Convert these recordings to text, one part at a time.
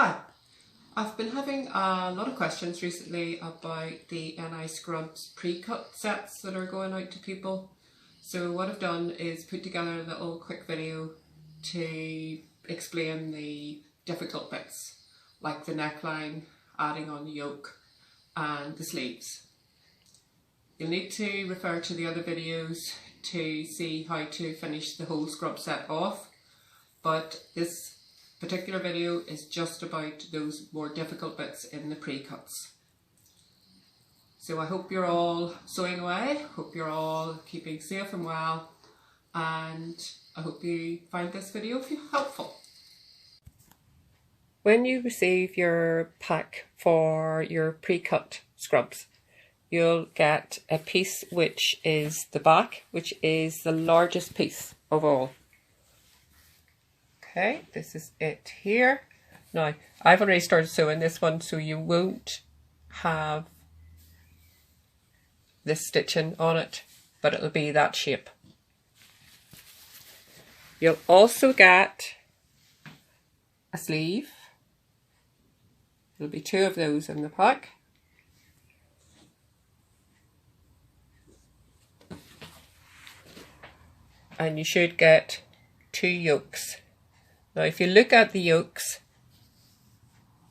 Hi, I've been having a lot of questions recently about the NI Scrubs pre-cut sets that are going out to people. So what I've done is put together a little quick video to explain the difficult bits, like the neckline, adding on the yoke and the sleeves. You'll need to refer to the other videos to see how to finish the whole scrub set off, but this particular video is just about those more difficult bits in the pre-cuts. So I hope you're all sewing away, hope you're all keeping safe and well, and I hope you find this video helpful. When you receive your pack for your pre-cut scrubs, you'll get a piece which is the back, which is the largest piece of all. Okay, this is it here. Now, I've already started sewing this one, so you won't have this stitching on it, but it'll be that shape. You'll also get a sleeve. There'll be 2 of those in the pack. And you should get 2 yokes. Now if you look at the yokes,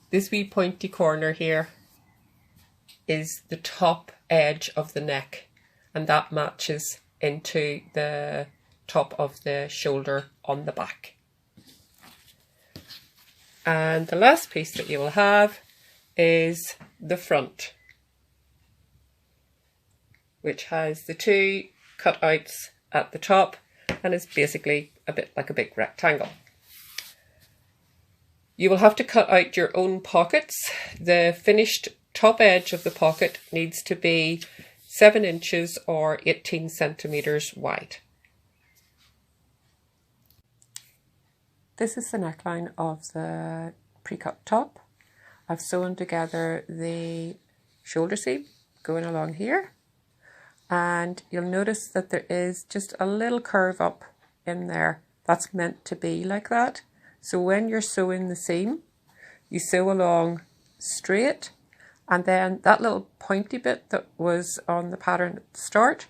this wee pointy corner here is the top edge of the neck, and that matches into the top of the shoulder on the back. And the last piece that you will have is the front, which has the 2 cutouts at the top and is basically a bit like a big rectangle. You will have to cut out your own pockets. The finished top edge of the pocket needs to be 7 inches or 18 centimeters wide. This is the neckline of the pre-cut top. I've sewn together the shoulder seam going along here, and you'll notice that there is just a little curve up in there. That's meant to be like that. So when you're sewing the seam, you sew along straight, and then that little pointy bit that was on the pattern at the start,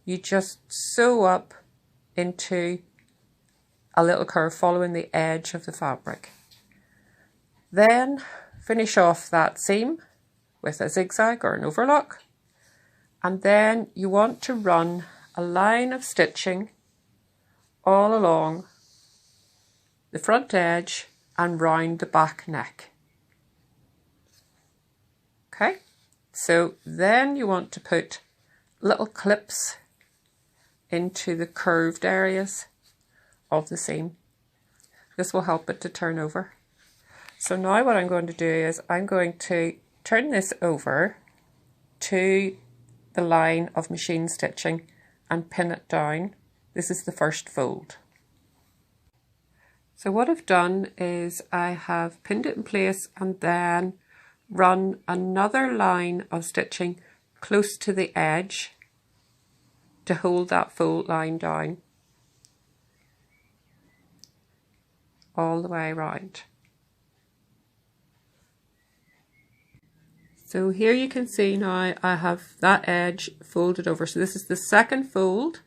you just sew up into a little curve following the edge of the fabric. Then finish off that seam with a zigzag or an overlock, and then you want to run a line of stitching all along the front edge and round the back neck. Okay, so then you want to put little clips into the curved areas of the seam. This will help it to turn over. So now what I'm going to do is I'm going to turn this over to the line of machine stitching and pin it down. This is the first fold. So what I've done is I have pinned it in place and then run another line of stitching close to the edge to hold that fold line down all the way around. So here you can see now I have that edge folded over. So this is the second fold,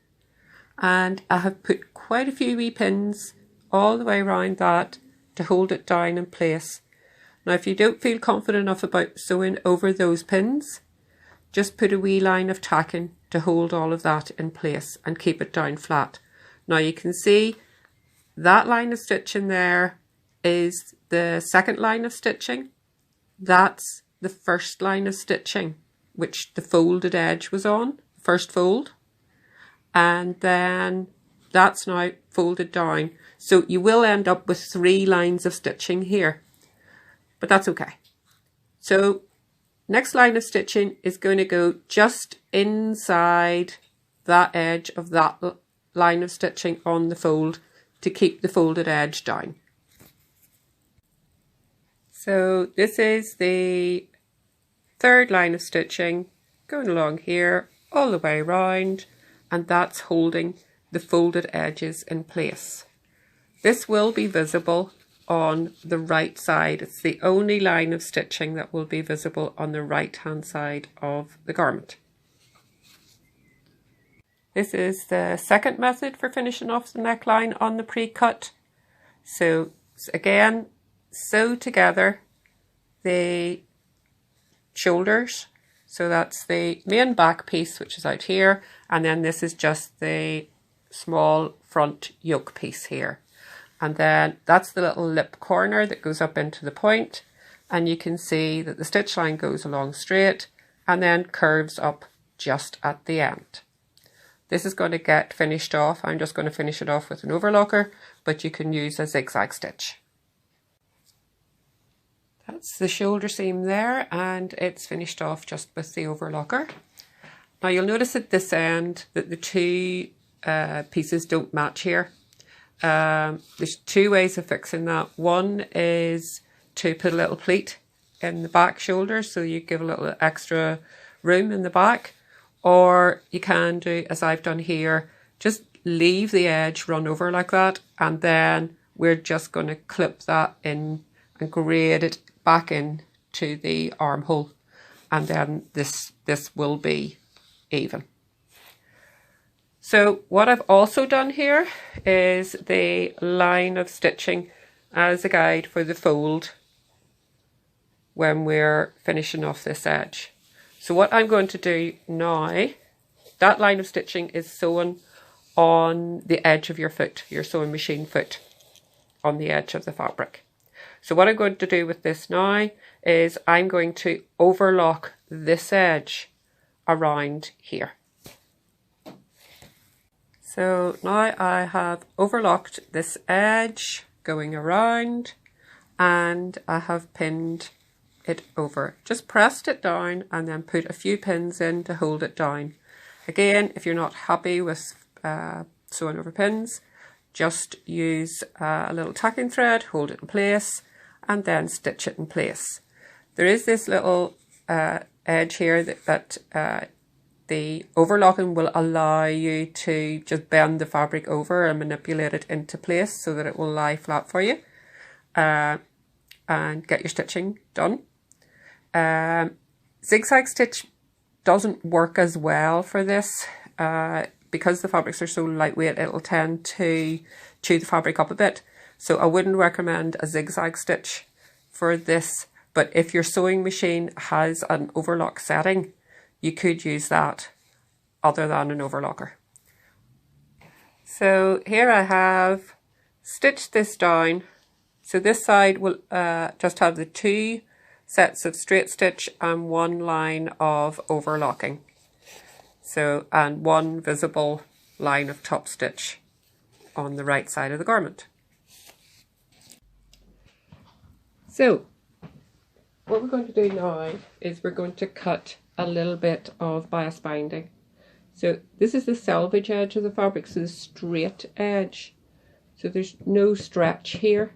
and I have put quite a few wee pins all the way around that to hold it down in place. Now if you don't feel confident enough about sewing over those pins, just put a wee line of tacking to hold all of that in place and keep it down flat. Now you can see that line of stitching there is the second line of stitching. That's the first line of stitching which the folded edge was on, first fold, and then that's now folded down. So you will end up with 3 lines of stitching here, but that's okay. So next line of stitching is going to go just inside that edge of that line of stitching on the fold to keep the folded edge down. So this is the third line of stitching going along here all the way around, and that's holding the folded edges in place. This will be visible on the right side. It's the only line of stitching that will be visible on the right hand side of the garment. This is the second method for finishing off the neckline on the pre-cut. So again, sew together the shoulders. So that's the main back piece, which is out here, and then this is just the small front yoke piece here. And then that's the little lip corner that goes up into the point, and you can see that the stitch line goes along straight and then curves up just at the end. This is going to get finished off. I'm just going to finish it off with an overlocker, but you can use a zigzag stitch. That's the shoulder seam there, and it's finished off just with the overlocker. Now you'll notice at this end that the two pieces don't match here. There's two ways of fixing that. One is to put a little pleat in the back shoulder so you give a little extra room in the back, or you can do as I've done here, just leave the edge run over like that, and then we're just going to clip that in and grade it back in to the armhole, and then this will be even. So what I've also done here is the line of stitching as a guide for the fold when we're finishing off this edge. So what I'm going to do now, that line of stitching is sewn on the edge of your foot, your sewing machine foot, on the edge of the fabric. So what I'm going to do with this now is I'm going to overlock this edge around here. So now I have overlocked this edge going around, and I have pinned it over. Just pressed it down and then put a few pins in to hold it down. Again, if you're not happy with sewing over pins, just use a little tacking thread, hold it in place, and then stitch it in place. There is this little edge here that the overlocking will allow you to just bend the fabric over and manipulate it into place so that it will lie flat for you, and get your stitching done. Zigzag stitch doesn't work as well for this because the fabrics are so lightweight. It'll tend to chew the fabric up a bit, so I wouldn't recommend a zigzag stitch for this. But if your sewing machine has an overlock setting, you could use that other than an overlocker. So here I have stitched this down. So this side will just have the two sets of straight stitch and one line of overlocking. So, and one visible line of top stitch on the right side of the garment. So what we're going to do now is we're going to cut a little bit of bias binding. So this is the selvage edge of the fabric, so the straight edge. So there's no stretch here.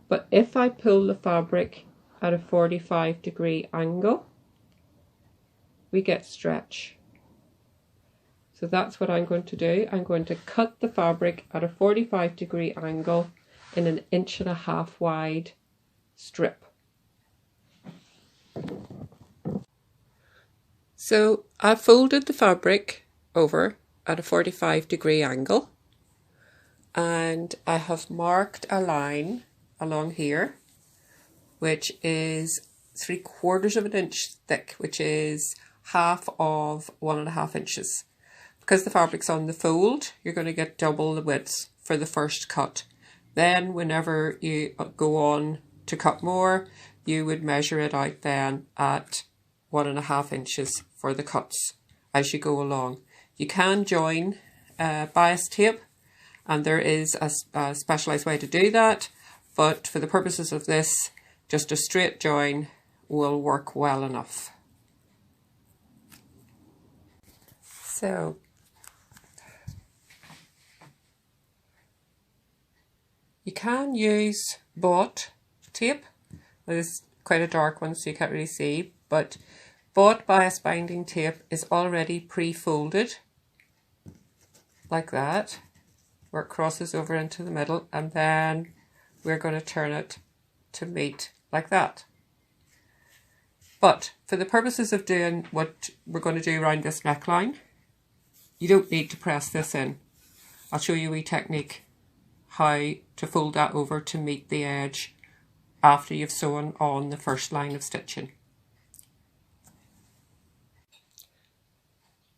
But if I pull the fabric at a 45-degree angle, we get stretch. So that's what I'm going to do. I'm going to cut the fabric at a 45-degree angle in an 1.5 inch wide strip. So I've folded the fabric over at a 45-degree angle, and I have marked a line along here which is 3/4 inch thick, which is half of 1.5 inches. Because the fabric's on the fold, you're going to get double the width for the first cut. Then whenever you go on to cut more, you would measure it out then at 1.5 inches for the cuts as you go along. You can join bias tape, and there is a specialised way to do that, but for the purposes of this, just a straight join will work well enough. So you can use bought tape. This is quite a dark one, so you can't really see, but bought bias binding tape is already pre-folded like that, where it crosses over into the middle, and then we're going to turn it to meet like that. But for the purposes of doing what we're going to do around this neckline, you don't need to press this in. I'll show you a wee technique how to fold that over to meet the edge after you've sewn on the first line of stitching.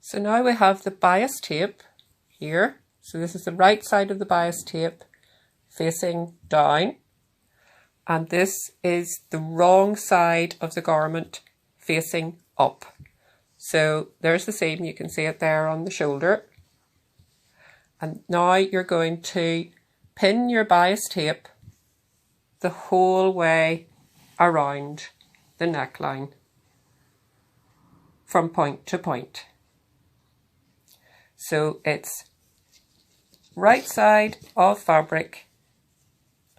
So now we have the bias tape here. So this is the right side of the bias tape facing down, and this is the wrong side of the garment facing up. So there's the seam, you can see it there on the shoulder. And now you're going to pin your bias tape the whole way around the neckline from point to point. So it's right side of fabric,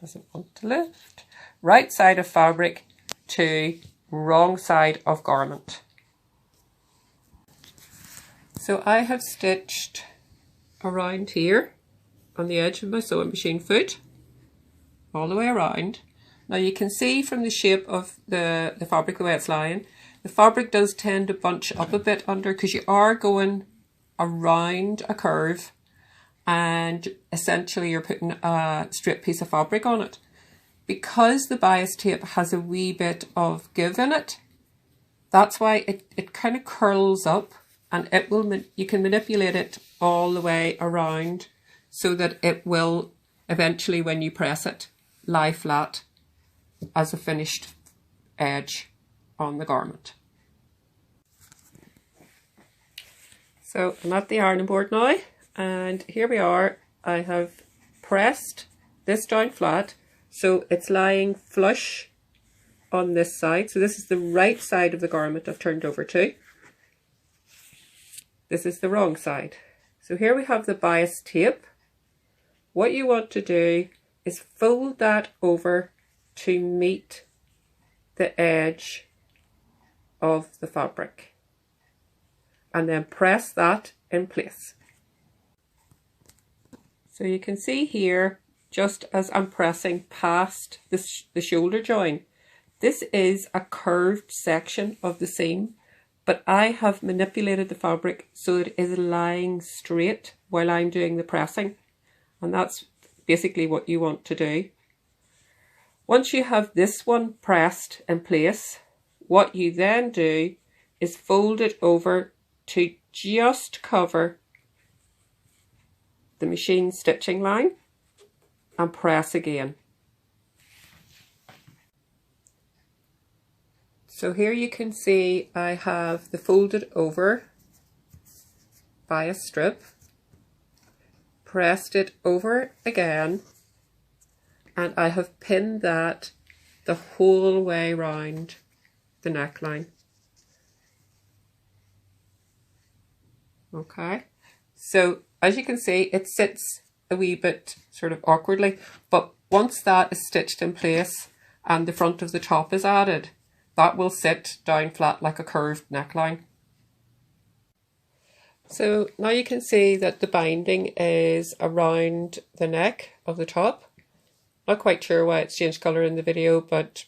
doesn't want to lift, right side of fabric to wrong side of garment. So I have stitched around here on the edge of my sewing machine foot all the way around. Now you can see from the shape of the fabric, the way it's lying, the fabric does tend to bunch up a bit under because you are going around a curve and essentially you're putting a straight piece of fabric on it. Because the bias tape has a wee bit of give in it, that's why it kind of curls up, and it will, you can manipulate it all the way around so that it will eventually, when you press it, lie flat as a finished edge on the garment. So I'm at the ironing board now, and here we are. I have pressed this down flat so it's lying flush on this side. So this is the right side of the garment I've turned over to. This is the wrong side. So here we have the bias tape. What you want to do is fold that over to meet the edge of the fabric, and then press that in place. So you can see here, just as I'm pressing past the shoulder join, this is a curved section of the seam, but I have manipulated the fabric so that it is lying straight while I'm doing the pressing, and that's basically what you want to do. Once you have this one pressed in place, what you then do is fold it over to just cover the machine stitching line and press again. So here you can see I have the folded over bias strip, pressed it over again, and I have pinned that the whole way round the neckline. Okay, so as you can see, it sits a wee bit sort of awkwardly, but once that is stitched in place and the front of the top is added, that will sit down flat like a curved neckline. So now you can see that the binding is around the neck of the top. Not quite sure why it's changed colour in the video, but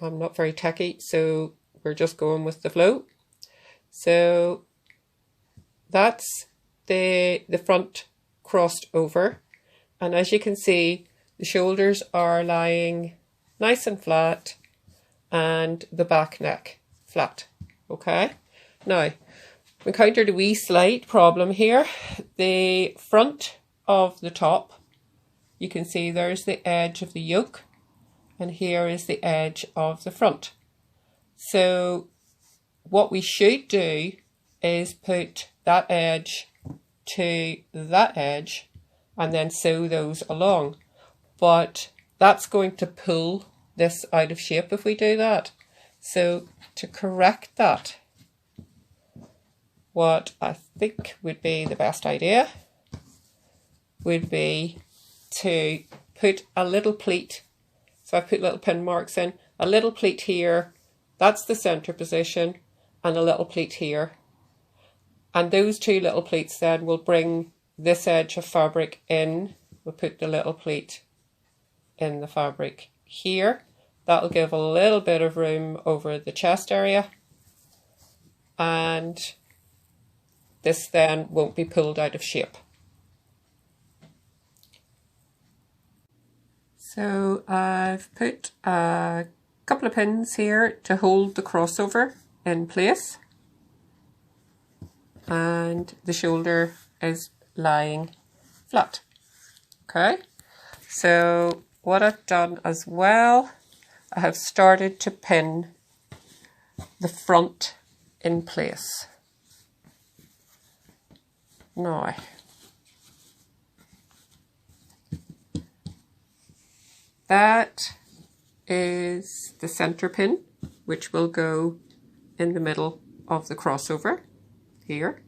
I'm not very techy, so we're just going with the flow. So that's the front crossed over, and as you can see, the shoulders are lying nice and flat and the back neck flat. Okay, now we encountered a wee slight problem here. The front of the top, you can see there's the edge of the yoke, and here is the edge of the front. So what we should do is put that edge to that edge and then sew those along, but that's going to pull this out of shape if we do that. So to correct that, what I think would be the best idea would be to put a little pleat. So I put little pin marks in, a little pleat here, that's the center position, and a little pleat here. And those two little pleats then will bring this edge of fabric in. We'll put the little pleat in the fabric here. That'll give a little bit of room over the chest area, and this then won't be pulled out of shape. So I've put a couple of pins here to hold the crossover in place, and the shoulder is lying flat. Okay, so what I've done as well, I have started to pin the front in place. Now, that is the center pin, which will go in the middle of the crossover here.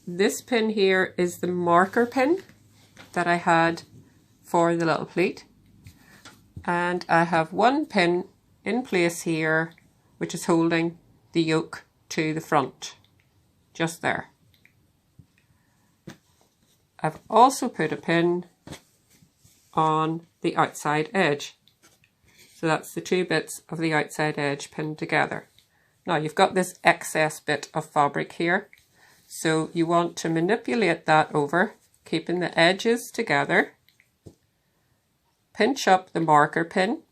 This pin here is the marker pin that I had for the little pleat, and I have one pin in place here which is holding the yoke to the front, just there. I've also put a pin on the outside edge, so that's the two bits of the outside edge pinned together. Now you've got this excess bit of fabric here, so you want to manipulate that over, keeping the edges together. Pinch up the marker pin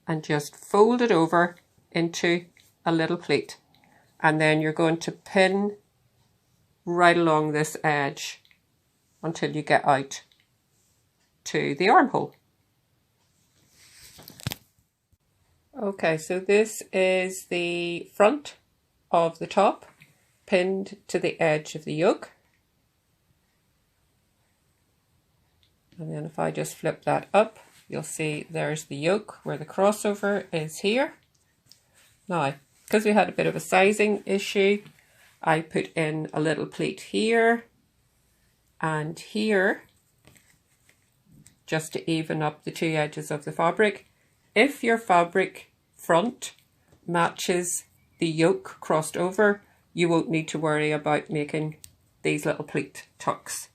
and just fold it over into a little pleat, and then you're going to pin right along this edge until you get out to the armhole. Okay, so this is the front of the top pinned to the edge of the yoke. And then if I just flip that up, you'll see there's the yoke where the crossover is here. Now, because we had a bit of a sizing issue, I put in a little pleat here and here, just to even up the two edges of the fabric. If your fabric front matches the yoke crossed over, you won't need to worry about making these little pleat tucks.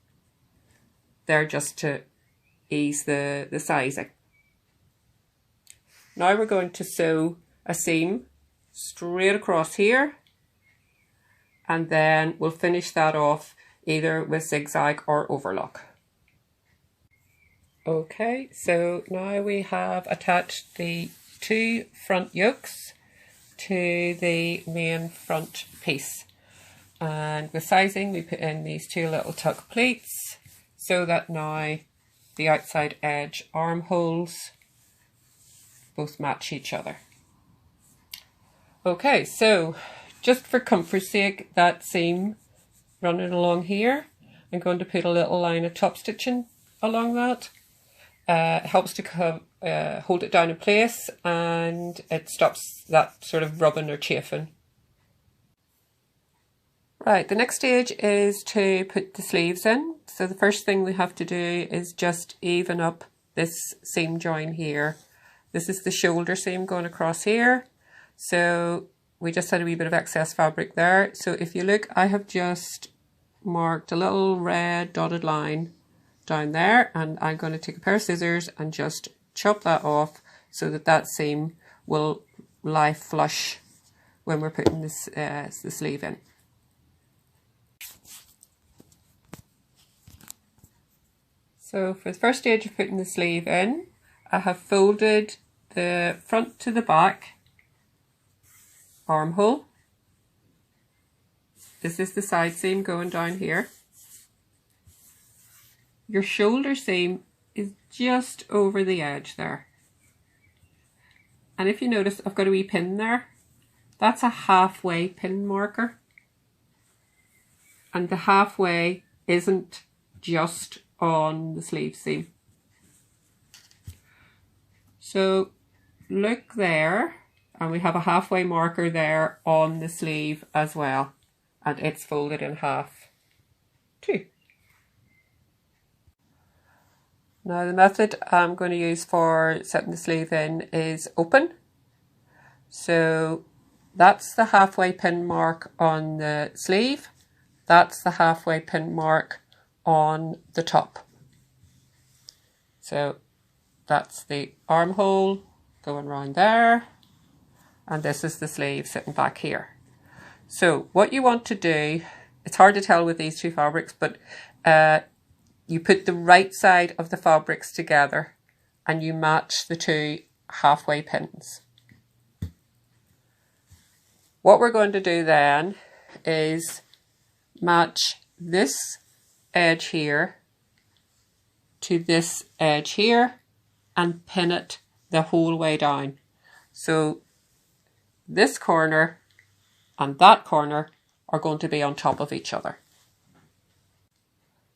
They're just to ease the sizing. Now we're going to sew a seam straight across here, and then we'll finish that off either with zigzag or overlock. Okay, so now we have attached the two front yokes to the main front piece, and with sizing we put in these two little tuck pleats so that now the outside edge armholes both match each other. Okay, so just for comfort's sake, that seam running along here, I'm going to put a little line of top stitching along that. It helps to hold it down in place, and it stops that sort of rubbing or chafing. Right, the next stage is to put the sleeves in. So the first thing we have to do is just even up this seam join here. This is the shoulder seam going across here. So we just had a wee bit of excess fabric there. So if you look, I have just marked a little red dotted line down there, and I'm going to take a pair of scissors and just chop that off so that that seam will lie flush when we're putting this the sleeve in. So for the first stage of putting the sleeve in, I have folded the front to the back armhole. This is the side seam going down here. Your shoulder seam is just over the edge there. And if you notice, I've got a wee pin there. That's a halfway pin marker. And the halfway isn't just on the sleeve seam. So look there, and we have a halfway marker there on the sleeve as well. And it's folded in half too. Now the method I'm going to use for setting the sleeve in is open. So that's the halfway pin mark on the sleeve. That's the halfway pin mark on the top. So that's the armhole going round there, and this is the sleeve sitting back here. So what you want to do, it's hard to tell with these two fabrics, but you put the right side of the fabrics together and you match the two halfway pins. What we're going to do then is match this edge here to this edge here and pin it the whole way down. So this corner and that corner are going to be on top of each other.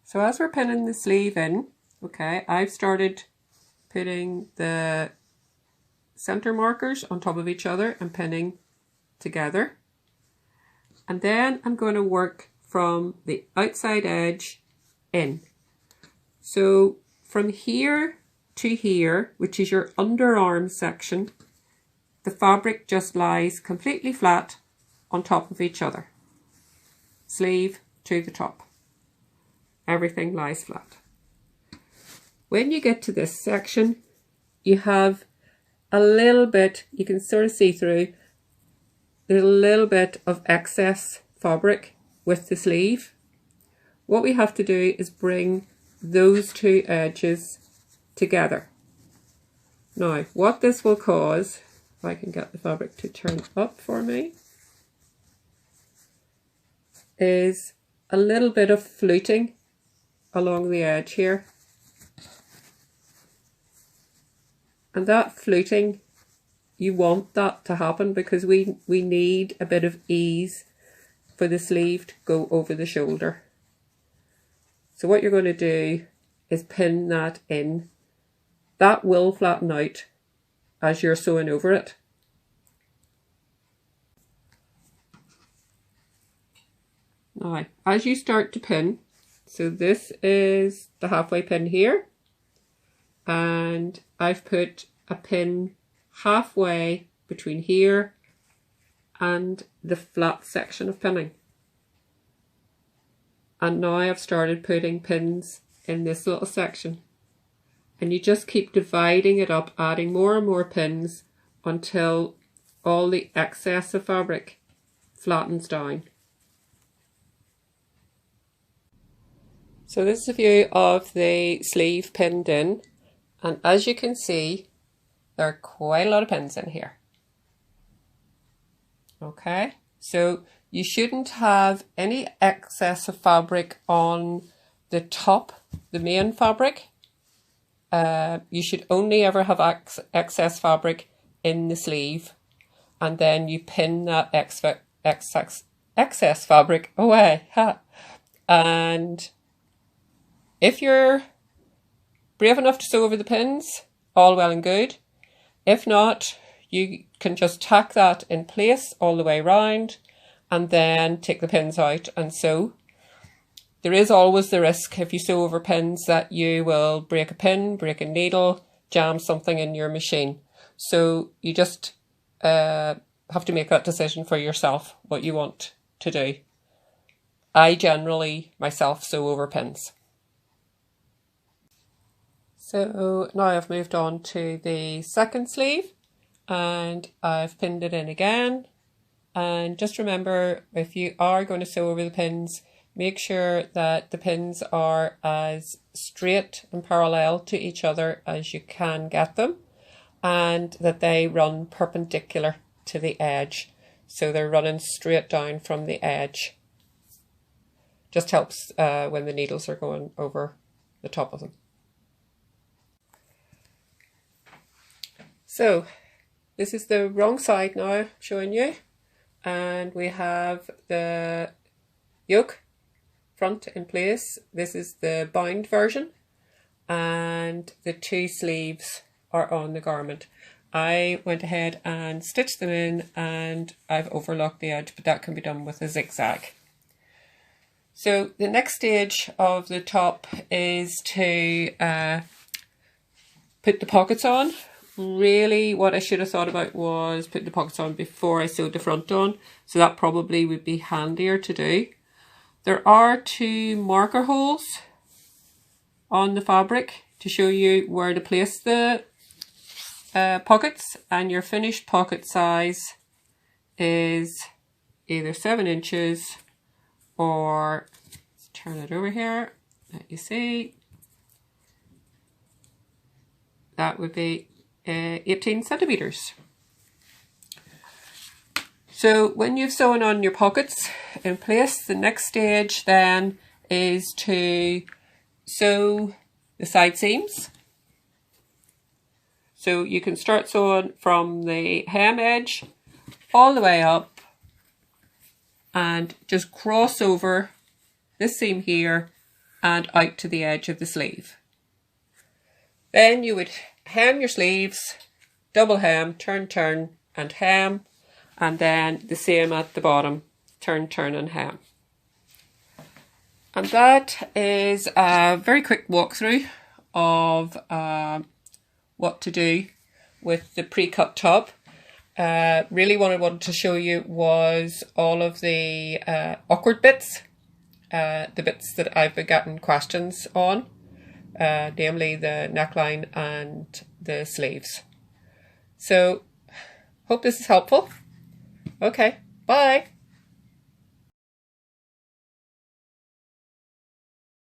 So as we're pinning the sleeve in, okay, I've started putting the center markers on top of each other and pinning together. And then I'm going to work from the outside edge in. So from here to here, which is your underarm section, the fabric just lies completely flat on top of each other. Sleeve to the top. Everything lies flat. When you get to this section, you have a little bit, you can sort of see through, there's a little bit of excess fabric with the sleeve. What we have to do is bring those two edges together. Now, what this will cause, if I can get the fabric to turn up for me, is a little bit of fluting along the edge here. And that fluting, you want that to happen because we need a bit of ease for the sleeve to go over the shoulder. So what you're going to do is pin that in. That will flatten out as you're sewing over it. Now, as you start to pin, so this is the halfway pin here, and I've put a pin halfway between here and the flat section of pinning. And now I've started putting pins in this little section. And you just keep dividing it up, adding more and more pins until all the excess of fabric flattens down. So this is a view of the sleeve pinned in, and as you can see, there are quite a lot of pins in here. Okay, so you shouldn't have any excess of fabric on the top, the main fabric. You should only ever have excess fabric in the sleeve, and then you pin that excess fabric away. And if you're brave enough to sew over the pins, all well and good. If not, you can just tack that in place all the way round and then take the pins out and sew. There is always the risk if you sew over pins that you will break a pin, break a needle, jam something in your machine. So you just have to make that decision for yourself, what you want to do. I generally, myself, sew over pins. So now I've moved on to the second sleeve and I've pinned it in again. And just remember, if you are going to sew over the pins, make sure that the pins are as straight and parallel to each other as you can get them, and that they run perpendicular to the edge. So they're running straight down from the edge. Just helps when the needles are going over the top of them. So this is the wrong side now I'm showing you, and we have the yoke front in place. This is the bound version, and the two sleeves are on the garment. I went ahead and stitched them in, and I've overlocked the edge, but that can be done with a zigzag. So the next stage of the top is to put the pockets on. Really, what I should have thought about was putting the pockets on before I sewed the front on, so that probably would be handier to do. There are two marker holes on the fabric to show you where to place the pockets, and your finished pocket size is either 7 inches or, let's turn it over here, let you see, that would be 18 centimeters. So when you've sewn on your pockets in place, the next stage then is to sew the side seams. So you can start sewing from the hem edge all the way up and just cross over this seam here and out to the edge of the sleeve. Then you would hem your sleeves, double hem, turn and hem, and then the same at the bottom, turn and hem. And that is a very quick walkthrough of what to do with the pre-cut top. Really what I wanted to show you was all of the awkward bits, the bits that I've been getting questions on, namely the neckline and the sleeves. So, hope this is helpful. Okay, bye.